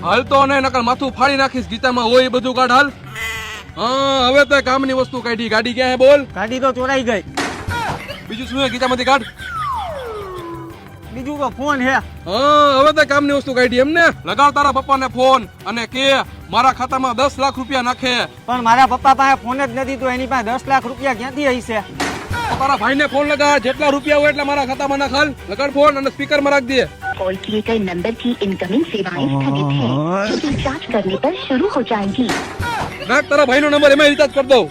હાલતો ને નકર માથું ફાડી નાખીશ. ગીતામાં હોય એ બધું કાઢ હાલ. હા હવે તો કામની વસ્તુ કાઢી. ગાડી ક્યાં હે બોલ? ગાડી તો ચોરાઈ ગઈ. બીજું શું હે ગીતામાંથી કાઢ? બીજું તો ફોન હે. હા હવે તો કામની વસ્તુ કાઢી એમને. લગાડ તારા પપ્પાને ફોન અને કે મારા ખાતામાં 10 લાખ રૂપિયા નાખે. પણ મારા પપ્પા પાસે ફોન જ નથી તો એની પાસે 10 લાખ રૂપિયા ક્યાંથી હશે? તો તારા ભાઈને ફોન લગાડ. જેટલા રૂપિયા હોય એટલા મારા ખાતામાં નાખ. હાલ લગાડ ફોન અને સ્પીકર માં રાખ દે. कॉल किए गए नंबर की इनकमिंग सेवाएं स्थगित है, जो रिचार्ज करने पर शुरू हो जाएंगी. નાખ તારા ભાઈનો નંબર, એમાં રિચાર્જ કરી દઉં.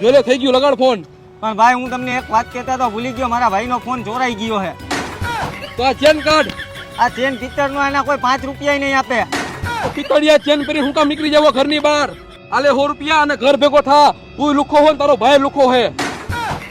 જો લે થઈ ગયું. લગાડ ફોન. પણ ભાઈ હું તમને એક વાત કહેતા તો ભૂલી ગયો, મારા ભાઈનો ફોન ચોરાઈ ગયો છે. તો આ ચેન કાઢ. આ ચેન પિત્તર નો એના કોઈ 5 રૂપિયા નહીં આપે. પિતળિયા ચેન પહેરી હું કામ નીકળી જાવ ઘરની બહાર? આલે 100 રૂપિયા અને ઘર ભેગો થા. તું લુખો હોય ને તારો ભાઈ લુખો હે.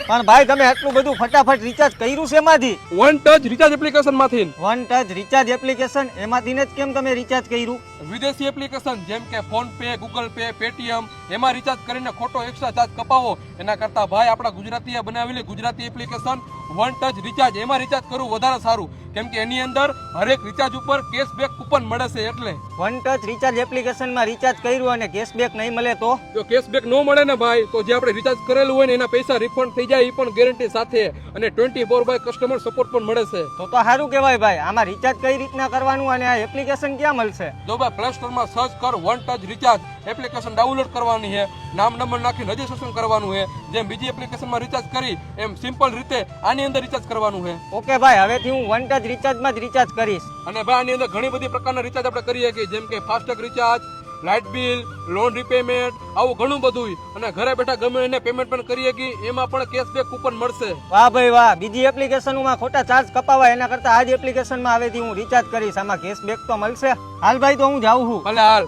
પણ ભાઈ તમે આટલું બધું ફટાફટ રિચાર્જ કર્યું છે એમાંથી? વન ટચ રિચાર્જ એપ્લિકેશન માંથી. વન ટચ રિચાર્જ એપ્લિકેશન એમાંથી જ કેમ તમે રિચાર્જ કર્યું? વિદેશી એપ્લિકેશન જેમ કે phone pay, Google pay, Paytm એમાં રિચાર્જ કરીને ખોટો એક્સ્ટ્રા ચાર્જ કપાવો એના કરતા ભાઈ આપણા ગુજરાતીએ બનાવેલી Gujarati application one touch recharge એમાં રિચાર્જ કરવું વધારે સારું. કેમ કે એની અંદર હરેક રિચાર્જ ઉપર કેશબેક કૂપન મળે છે. એટલે વન ટચ રિચાર્જ એપ્લિકેશનમાં રિચાર્જ કર્યું અને કેશબેક નહીં મળે તો? જો કેશબેક ન મળે ને ભાઈ તો જે આપણે રિચાર્જ કરેલું હોય ને એના પૈસા રિફંડ થઈ જાય એ પણ ગેરંટી સાથે અને 24/7 કસ્ટમર સપોર્ટ પણ મળે છે. તો સારું કહેવાય ભાઈ. આમાં રિચાર્જ કઈ રીતના કરવાનું અને આ એપ્લિકેશન ક્યાં મળશે? જો ભાઈ પ્લે સ્ટોર માં સર્ચ કર one touch recharge. Application download કરવાની છે, નામ નંબર નાખી રજીસ્ટ્રેશન કરવાનું છે. જેમ બીજી એપ્લિકેશનમાં રિચાર્જ કરી એમ સિમ્પલ રીતે આની અંદર રિચાર્જ કરવાનું છે. ઓકે ભાઈ, હવેથી હું વન ટચ રિચાર્જમાં જ રિચાર્જ કરીશ. અને ભાઈ આની અંદર ઘણી બધી પ્રકારના રિચાર્જ આપણે કરીએ કે જેમ કે FASTag recharge, light bill, loan repayment, આવું ઘણું બધું. અને ઘરે બેઠા ગમે એને પેમેન્ટ પણ કરીએ કે એમાં પણ કેશબેક કૂપન મળશે. વાહ ભાઈ વાહ. બીજી એપ્લિકેશનોમાં ખોટા ચાર્જ કપાવાય એના કરતા આ જ એપ્લિકેશનમાં હવેથી હું રિચાર્જ કરીશ. આમાં કેશબેક તો મળશે. હાલ ભાઈ તો હું જાઉં છું. ભલે હાલ.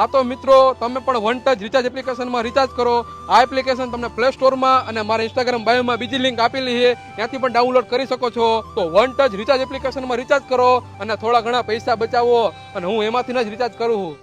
આ તો મિત્રો તમે પણ વન ટચ રિચાર્જ એપ્લિકેશનમાં રિચાર્જ કરો. આ એપ્લિકેશન તમને પ્લે સ્ટોરમાં અને મારા ઇન્સ્ટાગ્રામ બાયોમાં બીજી લિંક આપેલી છે, ત્યાંથી પણ ડાઉનલોડ કરી શકો છો. તો વન ટચ રિચાર્જ એપ્લિકેશનમાં રિચાર્જ કરો અને થોડા ઘણા પૈસા બચાવો. અને હું એમાંથી જ રિચાર્જ કરું છું.